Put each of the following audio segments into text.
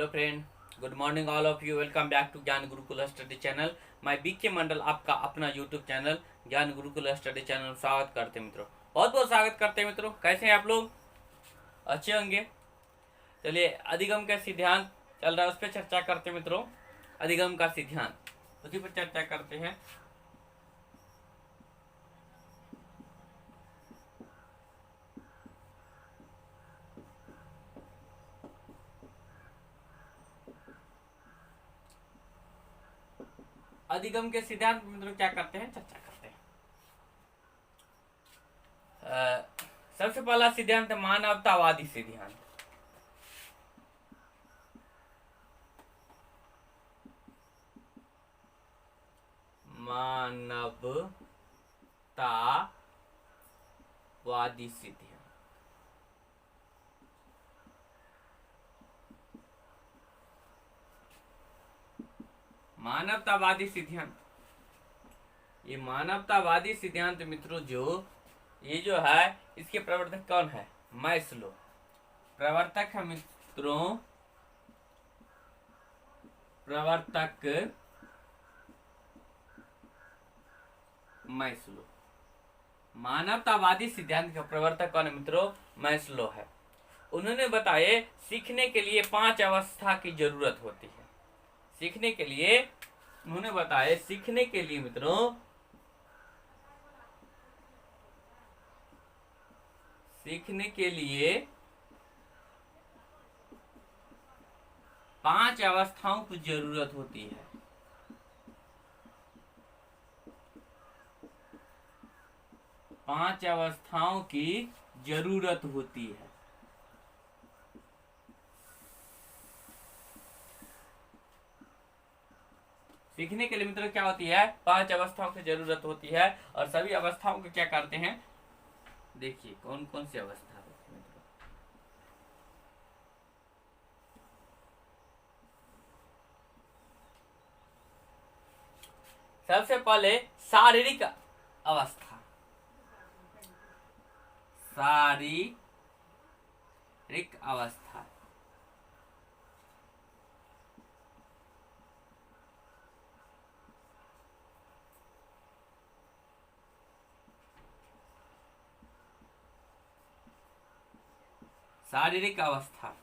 Hello friend, good morning all of you. Welcome back to Gyan Gurukul study channel. मैं BK Mandal आपका अपना YouTube channel ज्ञान Gurukul study channel में स्वागत करते हैं मित्रों। बहुत बहुत स्वागत करते हैं मित्रों। कैसे हैं आप लोग? अच्छे होंगे। चलिए, अधिगम का सिद्धांत चल रहा है, उस पर चर्चा करते हैं मित्रों। अधिगम का सिद्धांत, उसी पर चर्चा करते हैं। अधिगम के सिद्धांत मित्रों क्या करते हैं, चर्चा करते हैं। सबसे पहला सिद्धांत मानवतावादी सिद्धांत। मानवतावादी सिद्धांत। मानवतावादी सिद्धांत, ये मानवतावादी सिद्धांत मित्रों ये जो है, इसके प्रवर्तक कौन है? मैस्लो। प्रवर्तक है मित्रों, प्रवर्तक मैस्लो। मानवतावादी सिद्धांत का प्रवर्तक कौन है मित्रों? मैस्लो है। उन्होंने बताए सीखने के लिए 5 अवस्था की जरूरत होती है। सीखने के लिए उन्होंने बताया, सीखने के लिए मित्रों, सीखने के लिए 5 अवस्थाओं की जरूरत होती है। 5 अवस्थाओं की जरूरत होती है। सीखने के लिए मित्रों क्या होती है? 5 अवस्थाओं की जरूरत होती है। और सभी अवस्थाओं को क्या करते हैं, देखिए कौन कौन सी अवस्था होती है मित्रों। सबसे पहले शारीरिक अवस्था। शारीरिक अवस्था, शारीरिक अवस्था।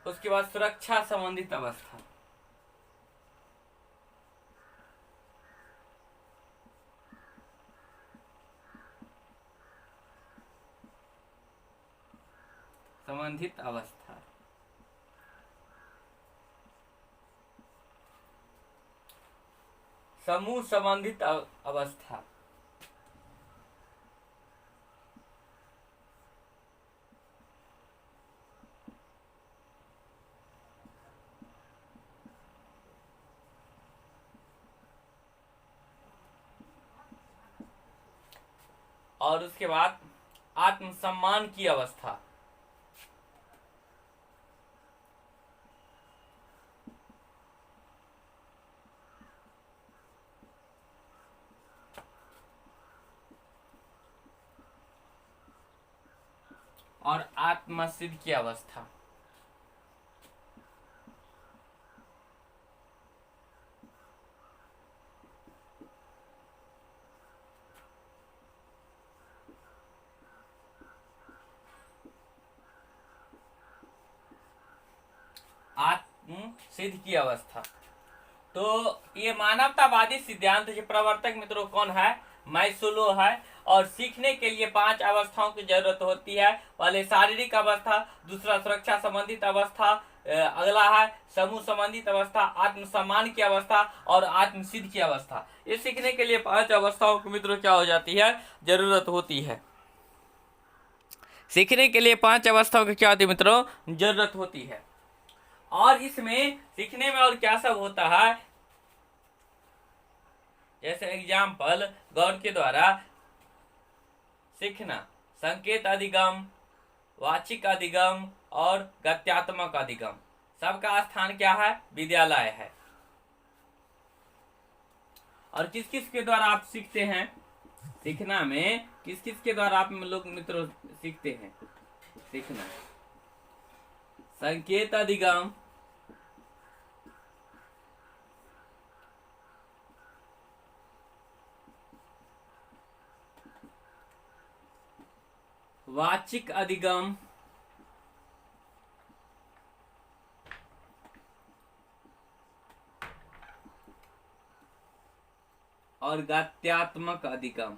उसके बाद सुरक्षा संबंधित अवस्था। संबंधित अवस्था, समूह संबंधित अवस्था, और उसके बाद आत्मसम्मान की अवस्था। और आत्मसिद्ध की अवस्था। आत्म सिद्ध की अवस्था। तो ये मानवतावादी सिद्धांत के प्रवर्तक मित्रों कौन है? मैस्लो है। और सीखने के लिए 5 अवस्थाओं की जरूरत होती है। पहले शारीरिक अवस्था, दूसरा सुरक्षा संबंधित अवस्था, अगला है समूह संबंधित अवस्था, आत्मसम्मान की अवस्था और आत्मसिद्ध की अवस्था। ये सीखने के लिए 5 अवस्थाओं की मित्रों क्या हो जाती है? जरूरत होती है। सीखने के लिए 5 अवस्थाओं की क्या होती है मित्रों? जरूरत होती है। और इसमें सीखने में और क्या सब होता है, जैसे एग्जाम्पल गौड़ के द्वारा सीखना, संकेत अधिगम, वाचिक अधिगम और गत्यात्मक अधिगम, सबका स्थान क्या है? विद्यालय है। और किस किस के द्वारा आप सीखते हैं? सीखना में किस किस के द्वारा आप लोग मित्रों सीखते हैं? सीखना, संकेत अधिगम, वाचिक अधिगम और गत्यात्मक अधिगम।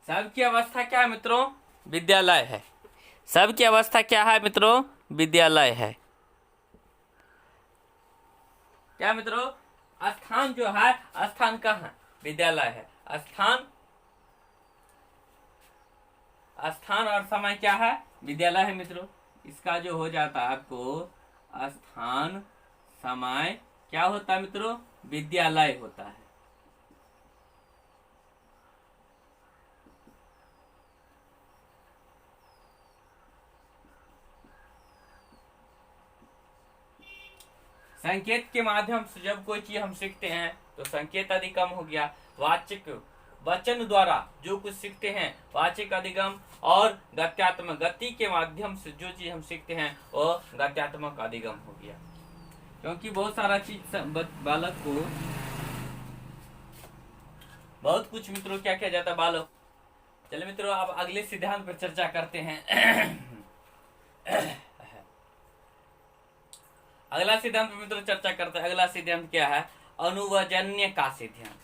सबकी अवस्था क्या है मित्रों? विद्यालय है। सबकी अवस्था क्या है मित्रों? विद्यालय है। क्या मित्रों? स्थान जो है, स्थान कहाँ? विद्यालय है। स्थान और समय क्या है? विद्यालय है मित्रों। इसका जो हो जाता है आपको स्थान, समय क्या होता है मित्रों? विद्यालय होता है। संकेत के माध्यम से जब कोई चीज हम सीखते हैं तो संकेत अधिगम हो गया। वाचिक, वचन द्वारा जो कुछ सीखते हैं, वाचिक अधिगम। और गत्यात्मक, गति के माध्यम से जो चीज हम सीखते हैं वो गत्यात्मक अधिगम हो गया। क्योंकि बहुत सारा चीज बालक को बहुत कुछ मित्रों क्या किया जाता है बालक। चलिए मित्रों अब अगले सिद्धांत पर चर्चा करते हैं। अगला सिद्धांत पर मित्रों चर्चा करते हैं। अगला सिद्धांत क्या है? अनुवजन्य का सिद्धांत।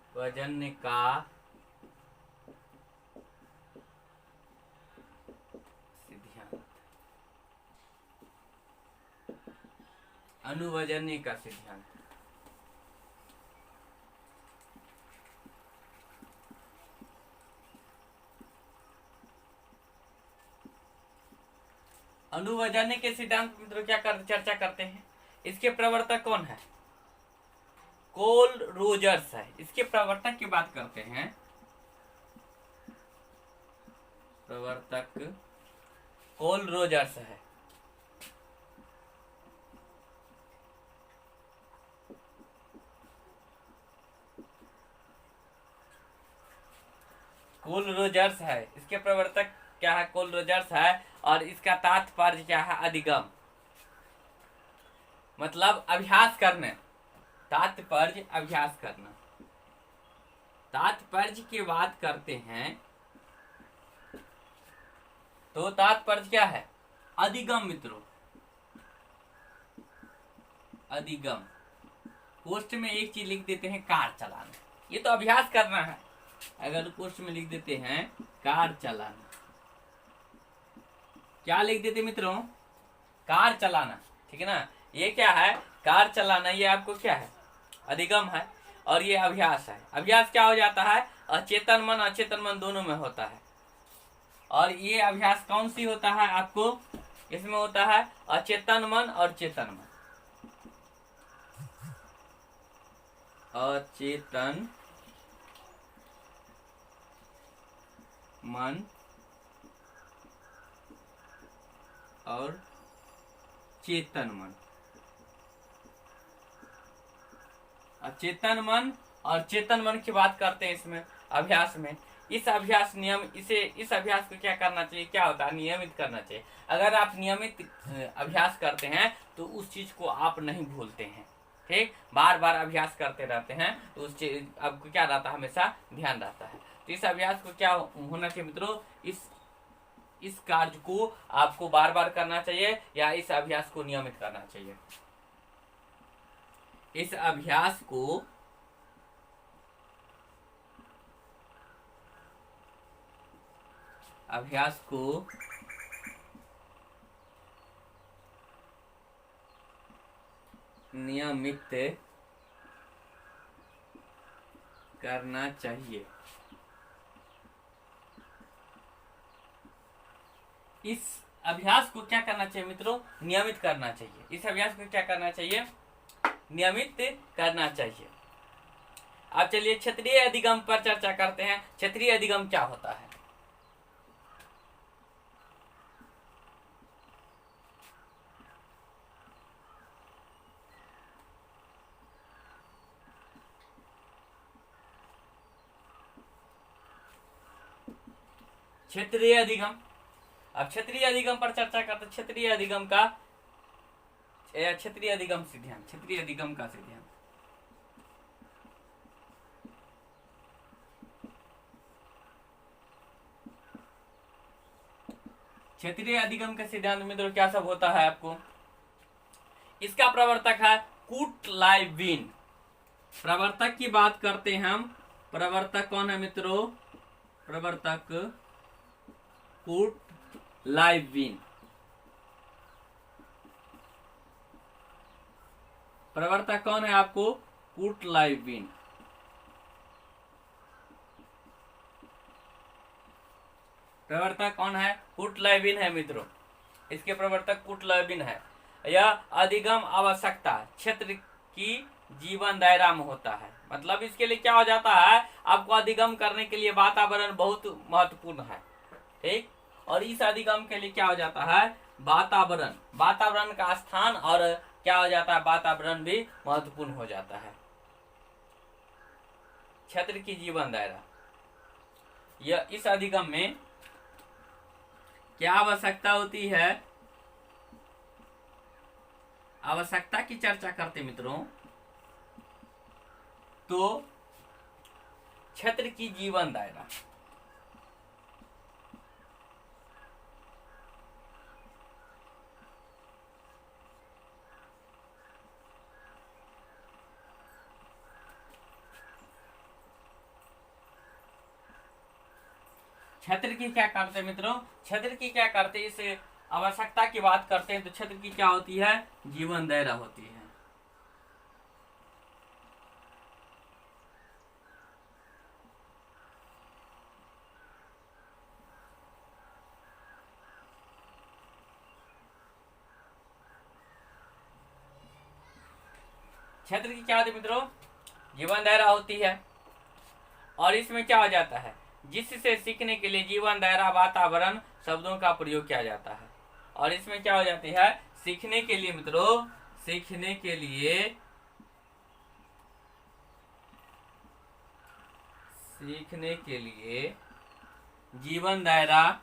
अनुवजन्य का सिद्धांत। अनुवजन्य का सिद्धांत। अनुवजन्य के सिद्धांत मित्रों क्या चर्चा करते हैं? इसके प्रवर्तक कौन है? कोल रोजर्स है। इसके प्रवर्तक की बात करते हैं। प्रवर्तक कोल रोजर्स है। कोल रोजर्स है। इसके प्रवर्तक क्या है? कोल रोजर्स है। और इसका तात्पर्य क्या है? अधिगम, मतलब अभ्यास करने। तात्पर्य अभ्यास करना। तात्पर्य की बात करते हैं तो तात्पर्य क्या है? अधिगम मित्रों, अधिगम। पोस्ट में एक चीज लिख देते हैं, कार चलाना। ये तो अभ्यास करना है। अगर पोस्ट में लिख देते हैं कार चलाना, क्या लिख देते मित्रों? कार चलाना। ठीक है ना? ये क्या है? कार चलाना। ये आपको क्या है? अधिगम है। और ये अभ्यास है। अभ्यास क्या हो जाता है? अचेतन मन अचेतन मन दोनों में होता है। और ये अभ्यास कौन सी होता है आपको? इसमें होता है अचेतन मन और चेतन मन। अचेतन मन और चेतन मन। अचेतन मन और चेतन मन की बात करते हैं इसमें अभ्यास में। इस अभ्यास इस अभ्यास को क्या करना चाहिए? क्या होता है? नियमित करना चाहिए। अगर आप नियमित अभ्यास करते हैं तो उस चीज को आप नहीं भूलते हैं। ठीक, बार बार अभ्यास करते रहते हैं तो उस चीज आपको क्या रहता है? हमेशा ध्यान रहता है। तो इस अभ्यास को क्या होना चाहिए मित्रों? इस कार्य को आपको बार बार करना चाहिए या इस अभ्यास को नियमित करना चाहिए? इस अभ्यास को नियमित करना चाहिए। इस अभ्यास को क्या करना चाहिए मित्रों? नियमित करना चाहिए। इस अभ्यास को क्या करना चाहिए? नियमित करना चाहिए। अब चलिए क्षेत्रीय अधिगम पर चर्चा करते हैं। क्षेत्रीय अधिगम क्या होता है? क्षेत्रीय अधिगम, अब क्षेत्रीय अधिगम पर चर्चा करते। क्षेत्रीय अधिगम का क्षेत्रीय अधिगम सिद्धांत, क्षेत्रीय अधिगम का सिद्धांत। क्षेत्रीय अधिगम के सिद्धांत मित्रों क्या सब होता है आपको? इसका प्रवर्तक है कुटलाइविन। प्रवर्तक की बात करते हैं हम। प्रवर्तक कौन है मित्रों? प्रवर्तक कुटलाइविन। प्रवर्तक कौन है आपको? कुटलाइविन। प्रवर्तक कौन है? कुटलाइविन है मित्रों। इसके प्रवर्तक कुटलाइविन है। यह अधिगम आवश्यकता क्षेत्र की जीवन दायरा में होता है। मतलब इसके लिए क्या हो जाता है? आपको अधिगम करने के लिए वातावरण बहुत महत्वपूर्ण है, ठीक। और इस अधिगम के लिए क्या हो जाता है? वातावरण, वातावरण का स्थान और क्या हो जाता है? वातावरण भी महत्वपूर्ण हो जाता है। क्षेत्र की जीवन दायरा, यह इस अधिगम में क्या आवश्यकता होती है? आवश्यकता की चर्चा करते मित्रों तो क्षेत्र की जीवन दायरा, क्षेत्र की क्या करते मित्रों? क्षेत्र की क्या करते? इस आवश्यकता की बात करते हैं तो क्षेत्र की क्या होती है? जीवन दायरा होती है। क्षेत्र की क्या होती है मित्रों? जीवन दायरा होती है। और इसमें क्या हो जाता है? जिससे सीखने के लिए जीवन दायरा वातावरण शब्दों का प्रयोग किया जाता है। और इसमें क्या हो जाती है? सीखने के लिए मित्रों, सीखने के लिए, सीखने के लिए जीवन दायरा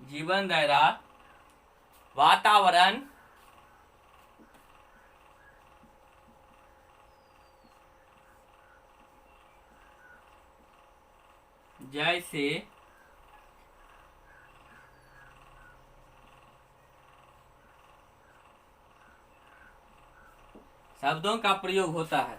जीवन दायरा वातावरण जैसे शब्दों का प्रयोग होता है।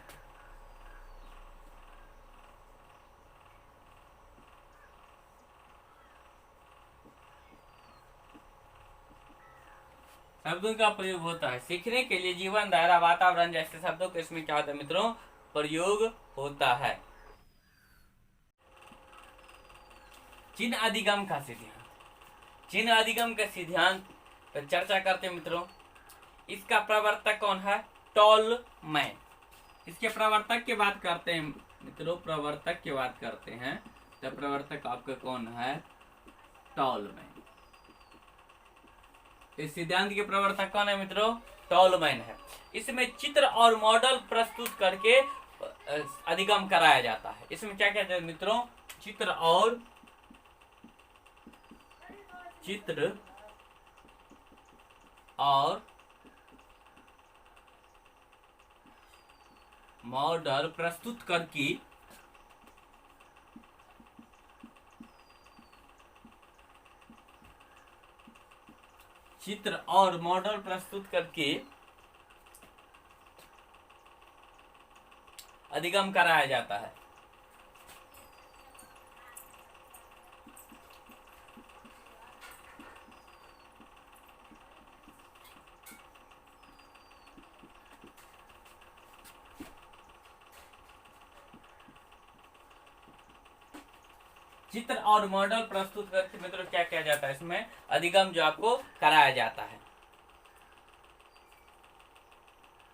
शब्दों का प्रयोग होता है। सीखने के लिए जीवन दायरा वातावरण जैसे शब्दों के इसमें क्या होता है मित्रों? प्रयोग होता है। चिन्ह अधिगम का सिद्धांत, चिन्ह अधिगम के सिद्धांत पर चर्चा करते मित्रों। इसका प्रवर्तक कौन है? टॉलमैन। इसके प्रवर्तक की बात करते हैं मित्रों, प्रवर्तक की बात करते हैं तो प्रवर्तक आपका कौन है? टॉलमैन। इस सिद्धांत के प्रवर्तक कौन है मित्रों? टॉलमैन है। इसमें चित्र और मॉडल प्रस्तुत करके अधिगम कराया जाता है। इसमें क्या कहते हैं मित्रों? चित्र और मॉडल प्रस्तुत करके चित्र और मॉडल प्रस्तुत करके अधिगम कराया जाता है। चित्र और मॉडल प्रस्तुत करके मित्रों क्या किया जाता है, इसमें अधिगम जो आपको कराया जाता है।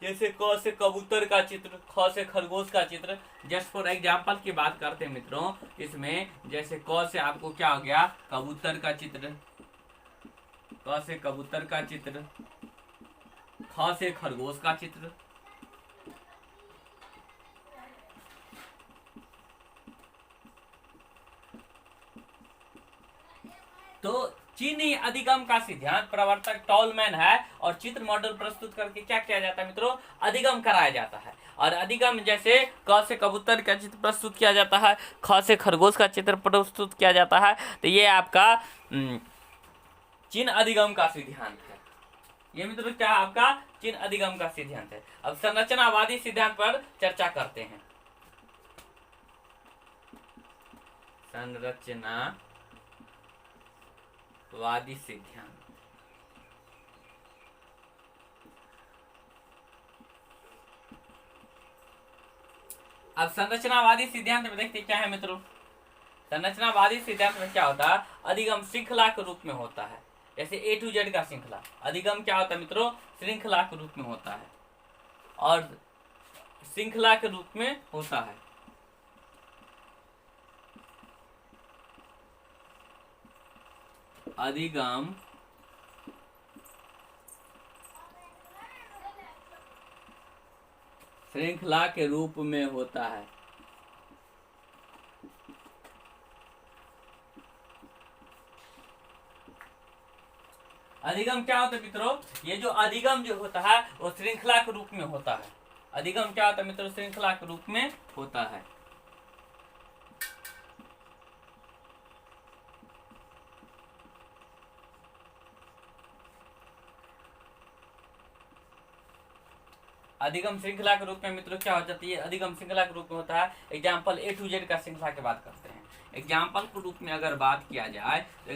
जैसे क से कबूतर का चित्र, ख से खरगोश का चित्र। जस्ट फॉर एग्जाम्पल की बात करते हैं मित्रों, इसमें जैसे क से आपको क्या हो गया, कबूतर का चित्र, क से कबूतर का चित्र, ख से खरगोश का चित्र, तो चीनी अधिगम का सिद्धांत प्रवर्तक टॉलमैन है और चित्र मॉडल प्रस्तुत करके क्या किया जाता है मित्रों, अधिगम कराया जाता है। और अधिगम जैसे क से कबूतर का चित्र प्रस्तुत किया जाता है, ख से खरगोश का चित्र प्रस्तुत किया जाता है, तो ये आपका चिन्ह अधिगम का सिद्धांत है। ये मित्रों क्या आपका चिन्ह अधिगम का सिद्धांत है। अब संरचनावादी सिद्धांत पर चर्चा करते हैं। संरचनावादी सिद्धांत, अब संरचनावादी सिद्धांत में देखते क्या है मित्रों। संरचनावादी सिद्धांत में क्या होता है, अधिगम श्रृंखला के रूप में होता है। जैसे A to Z का श्रृंखला, अधिगम क्या होता है मित्रों, श्रृंखला के रूप में होता है और श्रृंखला के रूप में होता है। अधिगम श्रृंखला के रूप में होता है। अधिगम क्या होता है मित्रों, ये जो अधिगम जो होता है वो श्रृंखला के रूप में होता है। अधिगम क्या होता है मित्रों, श्रृंखला के रूप में होता है। अधिगम श्रृंखला के रूप में मित्रों क्या हो जाती है, अधिगम श्रृंखला के रूप में होता है। एग्जाम्पल A to Z का श्रृंखला की बात करते हैं। एग्जाम्पल के रूप में अगर बात किया जाए तो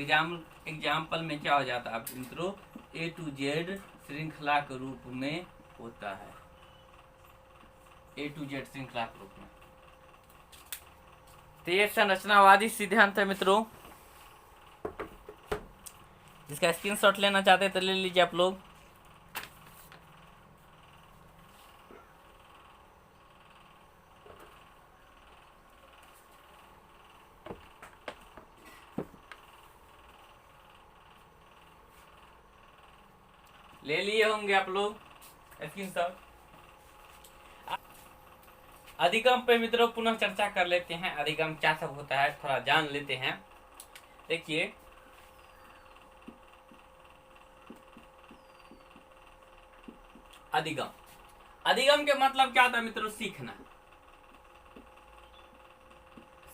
एग्जाम्पल में क्या हो जाता है मित्रों, A to Z श्रृंखला के रूप में होता है। A to Z श्रृंखला के रूप में, तो ये संरचनावादी सिद्धांत है मित्रों। जिसका स्क्रीनशॉट लेना चाहते हैं तो ले लीजिए आप लोग। ले लिए होंगे आप लोग स्क्रीनशॉट। अधिगम पे मित्रों पुनः चर्चा कर लेते हैं। अधिगम क्या सब होता है थोड़ा जान लेते हैं। देखिए, अधिगम, अधिगम के मतलब क्या होता है मित्रों, सीखना।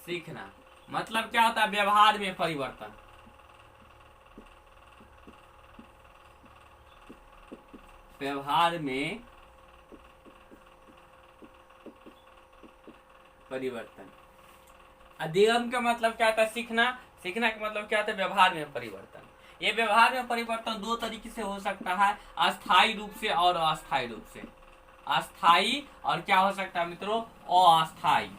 सीखना मतलब क्या होता है, व्यवहार में परिवर्तन। व्यवहार में परिवर्तन। अधिगम का मतलब क्या होता है, सीखना। सीखना का मतलब क्या होता है, व्यवहार में परिवर्तन। ये व्यवहार में परिवर्तन दो तरीके से हो सकता है, अस्थायी रूप से और अस्थायी रूप से। अस्थायी और क्या हो सकता है मित्रों, अस्थायी।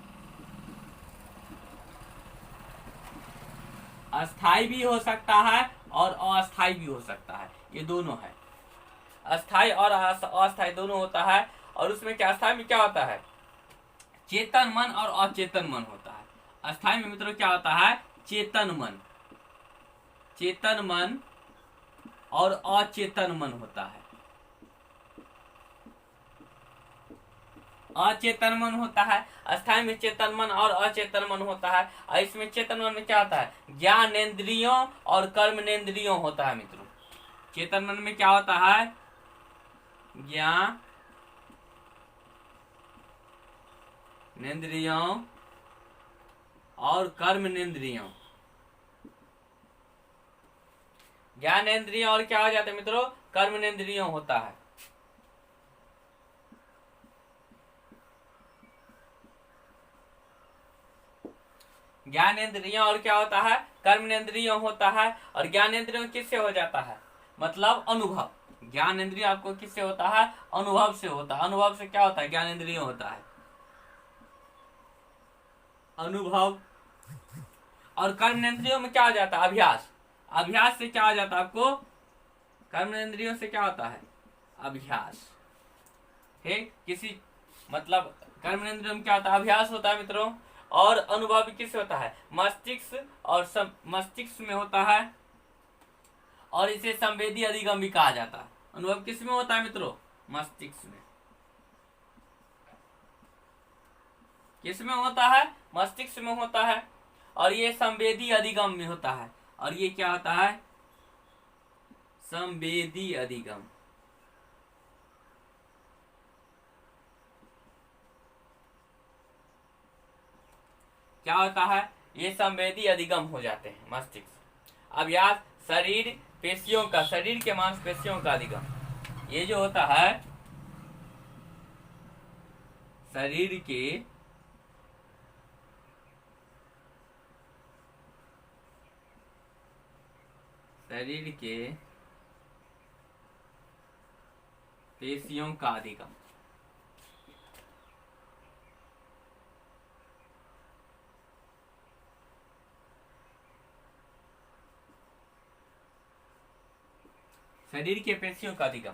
अस्थायी भी हो सकता है और अस्थायी भी हो सकता है, ये दोनों है। अस्थायी और अस्थायी दोनों होता है। और उसमें क्या, अस्थायी में क्या होता है, चेतन मन और अचेतन मन होता है। अस्थायी में मित्रों क्या होता है, चेतन मन, चेतन मन और अचेतन मन होता है। अचेतन मन होता है। अस्थायी में चेतन मन और अचेतन मन होता है। और इसमें चेतन मन में क्या होता है, ज्ञानेंद्रियों और कर्मेंद्रियों होता है मित्रों। चेतन मन में क्या होता है, ज्ञानेंद्रियों और कर्मेंद्रियों। ज्ञानेंद्रियों और क्या हो जाता है मित्रों, कर्मेंद्रियों होता है। ज्ञानेंद्रियों और क्या होता है, कर्मेंद्रियों होता है। और ज्ञानेंद्रियों किससे हो जाता है, मतलब अनुभव। ज्ञानेंद्रिय आपको किससे होता है, अनुभव से होता है। अनुभव से क्या होता है, ज्ञानेंद्रिय होता है। अनुभव और कर्मेंद्रियों में क्या हो जाता है? अभ्यास। अभ्यास से क्या हो जाता है आपको? कर्मेंद्रियों से क्या होता है? अभ्यास। ठीक, किसी मतलब कर्मेंद्रियों में क्या होता है? अभ्यास होता है मित्रों। और अनुभव किससे होता है? मस्तिष्क और मस्तिष्क में होता है, और इसे संवेदी अधिगम भी कहा जाता है। अनुभव किस में होता है मित्रों? मस्तिष्क में। किस में होता है? मस्तिष्क में होता है। और ये संवेदी अधिगम में होता है। और ये क्या होता है? संवेदी अधिगम। क्या होता है? ये संवेदी अधिगम हो जाते हैं मस्तिष्क। अभ्यास शरीर पेशियों का, शरीर के मांसपेशियों का अधिगम। ये जो होता है शरीर के पेशियों का अधिगम। शरीर के पेशियों का अधिगम।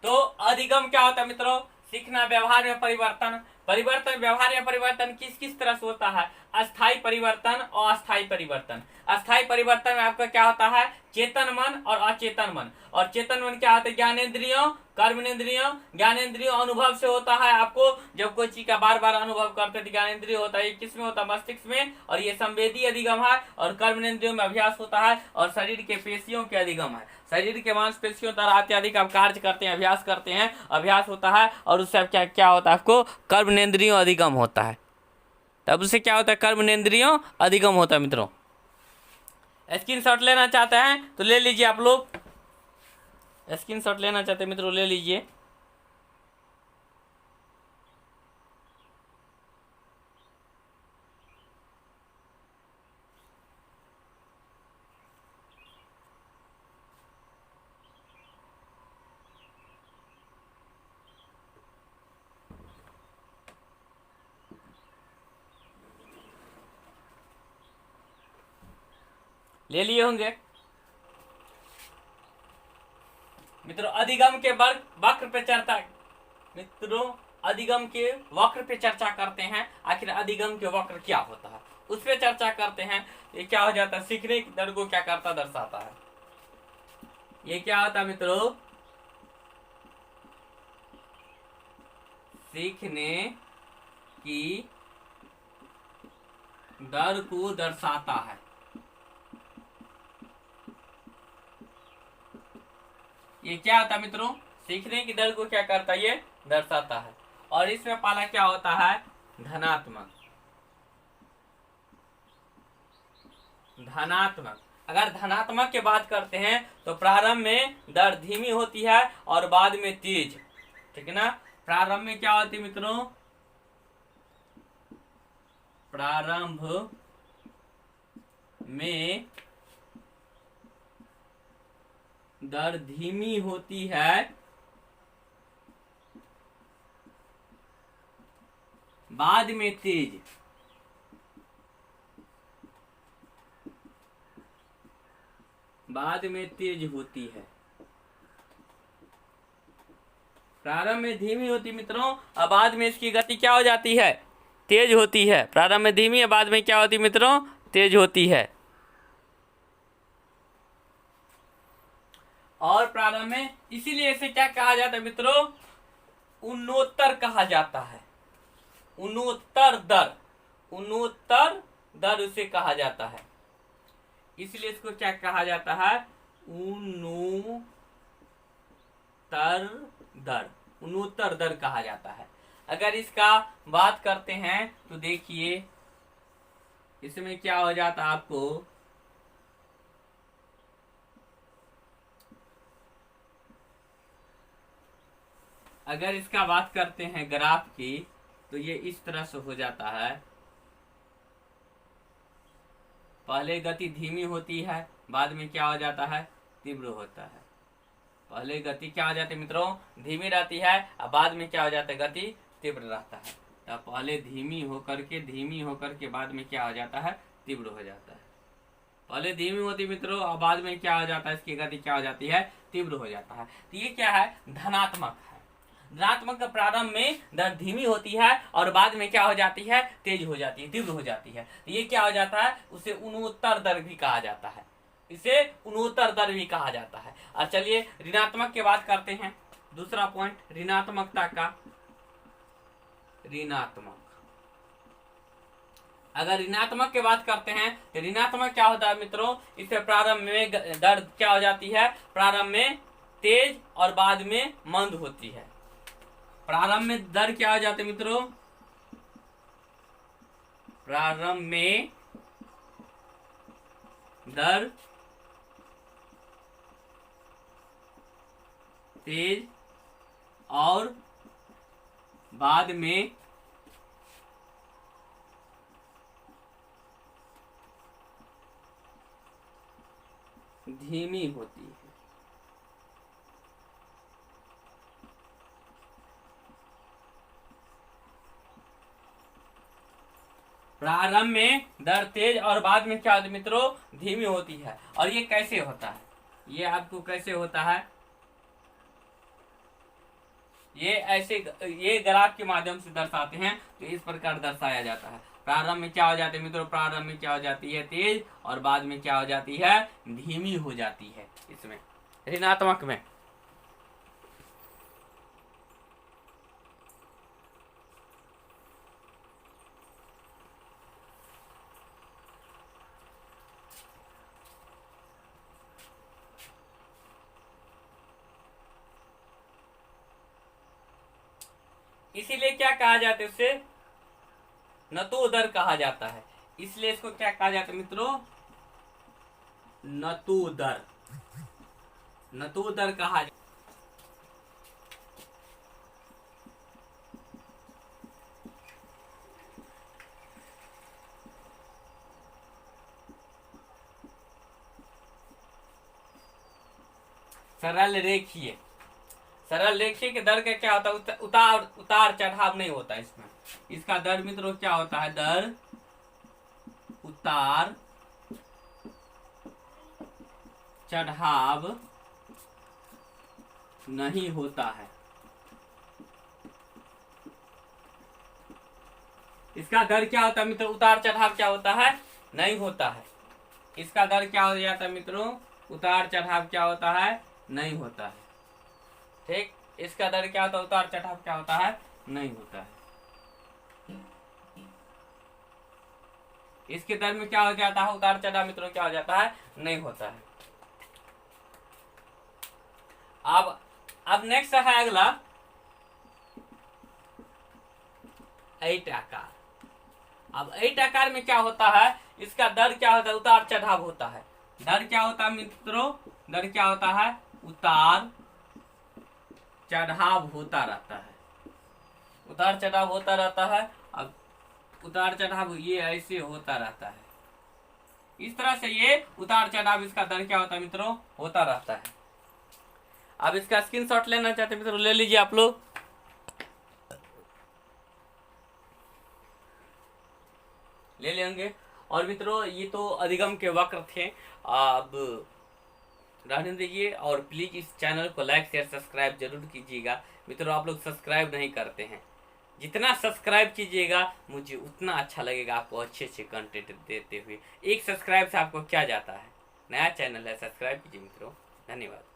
तो अधिगम क्या होता है मित्रों? सीखना, व्यवहार में परिवर्तन। परिवर्तन, व्यवहार में परिवर्तन किस किस तरह से होता है? अस्थायी परिवर्तन और अस्थायी परिवर्तन। अस्थायी परिवर्तन में आपका क्या होता है? चेतन मन और अचेतन मन। और चेतन मन क्या होता है? ज्ञानेंद्रियों, कर्मेंद्रियों। ज्ञानेंद्रियों अनुभव से होता है। आपको जब कोई चीज का बार बार अनुभव करते तो ज्ञानेंद्रिय होता है। किस में होता है? मस्तिष्क में। और ये संवेदी अधिगम है। और कर्मेंद्रियों में अभ्यास होता है। और शरीर के पेशियों के अधिगम है। शरीर के मांसपेशियों द्वारा अत्यधिक आप कार्य करते हैं, अभ्यास करते हैं, अभ्यास होता है। और उससे क्या क्या होता है? आपको कर्मेंद्रियों अधिगम होता है। तब उससे क्या होता है? कर्मेंद्रियों अधिगम होता है मित्रों। स्क्रीनशॉट लेना चाहते हैं तो ले लीजिए। आप लोग स्क्रीनशॉट लेना चाहते हैं मित्रों, ले लीजिए। ले लिए होंगे मित्रों। अधिगम के वक्र पे चर्चा मित्रों, अधिगम के वक्र पे चर्चा करते हैं। आखिर अधिगम के वक्र क्या होता है उस पे चर्चा करते हैं। ये क्या हो जाता है? सीखने की दर को क्या करता दर्शाता है। ये क्या होता है मित्रों? सीखने की दर को दर्शाता है। ये क्या होता है मित्रों? सीखने की दर को क्या करता है? ये दर्शाता है। और इसमें पहला क्या होता है? धनात्मक। धनात्मक। अगर धनात्मक की बात करते हैं तो प्रारंभ में दर धीमी होती है और बाद में तेज। ठीक है ना? प्रारंभ में क्या होती है मित्रों? प्रारंभ में दर धीमी होती है, बाद में तेज। बाद में तेज होती है। प्रारंभ में धीमी होती मित्रों, और बाद में इसकी गति क्या हो जाती है? तेज होती है। प्रारंभ में धीमी है, बाद में क्या होती मित्रों? तेज होती है। और प्रारंभ में, इसीलिए इसे क्या कहा जाता है मित्रों? उन्नोत्तर कहा जाता है। उन्नोत्तर दर। उन्नोत्तर दर उसे कहा जाता है। इसलिए इसको क्या कहा जाता है? उन्नोत्तर दर। उन्नोत्तर दर कहा जाता है। अगर इसका बात करते हैं तो देखिए इसमें क्या हो जाता है आपको? अगर इसका बात करते हैं ग्राफ की तो ये इस तरह से हो जाता है। पहले गति धीमी होती है, बाद में क्या हो जाता है? तीव्र होता है। पहले गति क्या हो जाती है मित्रों? धीमी रहती है, और बाद में क्या हो जाता है? गति तीव्र रहता है। तब पहले धीमी होकर के बाद में क्या हो जाता है? तीव्र हो जाता है। पहले धीमी होती मित्रों और बाद में क्या हो जाता है, इसकी गति क्या हो जाती है, तीव्र हो जाता है। तो ये क्या है, धनात्मक है। धनात्मक का प्रारंभ में दर धीमी होती है और बाद में क्या हो जाती है, तेज हो जाती है, तीव्र हो जाती है। तो ये क्या हो जाता है, उसे उन्नोत्तर दर भी कहा जाता है, इसे उन्नोत्तर दर भी कहा जाता है। और चलिए ऋणात्मक की बात करते हैं। दूसरा पॉइंट ऋणात्मकता का। ऋणात्मक, अगर ऋणात्मक की बात करते हैं तो ऋणात्मक क्या होता है मित्रों, इससे प्रारंभ में दर क्या हो जाती है, प्रारंभ में तेज और बाद में मंद होती है। प्रारंभ में दर क्या हो जाती है मित्रों, प्रारंभ में दर तेज और बाद में धीमी होती है। प्रारंभ में दर तेज और बाद में क्या होती है मित्रों, धीमी होती है। और ये कैसे होता है, ये आपको कैसे होता है, ये ऐसे, ये ग्राफ के माध्यम से दर्शाते हैं। तो इस प्रकार दर्शाया जाता है। प्रारंभ में क्या हो जाती है मित्रों, प्रारंभ में क्या हो जाती है, तेज, और बाद में क्या हो जाती है, धीमी हो जाती है। इसमें ऋणात्मक में इसीलिए क्या कहा जाता है, उसे नतो दर कहा जाता है। इसलिए इसको क्या कहा जाता है मित्रों, नतो दर, नतो दर कहा जाता है। सरल रेखीय, सरल रेखीय के दर का क्या होता है, उतार उतार चढ़ाव नहीं होता इसमें। इसका दर मित्रों क्या होता है, दर उतार चढ़ाव नहीं होता है। इसका दर क्या होता है मित्रों, उतार चढ़ाव क्या होता है, नहीं होता है। इसका दर क्या हो जाता है मित्रों, उतार चढ़ाव क्या होता है, नहीं होता है। ठीक, इसका दर क्या होता है, उतार चढ़ाव क्या होता है, नहीं होता है। इसके दर में क्या हो जाता है, उतार चढ़ाव मित्रों क्या हो जाता है, नहीं होता है। अब नेक्स्ट है अगला 8 आकार। अब 8 आकार में क्या होता है, इसका दर क्या होता है, उतार चढ़ाव होता है। दर क्या होता है मित्रों, दर क्या होता है, उतार चढ़ाव होता रहता है, उतार चढ़ाव होता रहता है। अब उतार चढ़ाव ये ऐसे होता रहता है, इस तरह से ये उतार चढ़ाव, इसका दर क्या होता है मित्रों, होता रहता है। अब इसका स्क्रीनशॉट लेना चाहते मित्रों, ले लीजिए आप लोग। ले लेंगे। और मित्रों ये तो अधिगम के वक्र थे, अब रहने दीजिए। और प्लीज इस चैनल को लाइक शेयर सब्सक्राइब जरूर कीजिएगा। मित्रों आप लोग सब्सक्राइब नहीं करते हैं, जितना सब्सक्राइब कीजिएगा मुझे उतना अच्छा लगेगा आपको अच्छे अच्छे कंटेंट देते हुए। एक सब्सक्राइब से आपको क्या जाता है, नया चैनल है, सब्सक्राइब कीजिए मित्रों। धन्यवाद।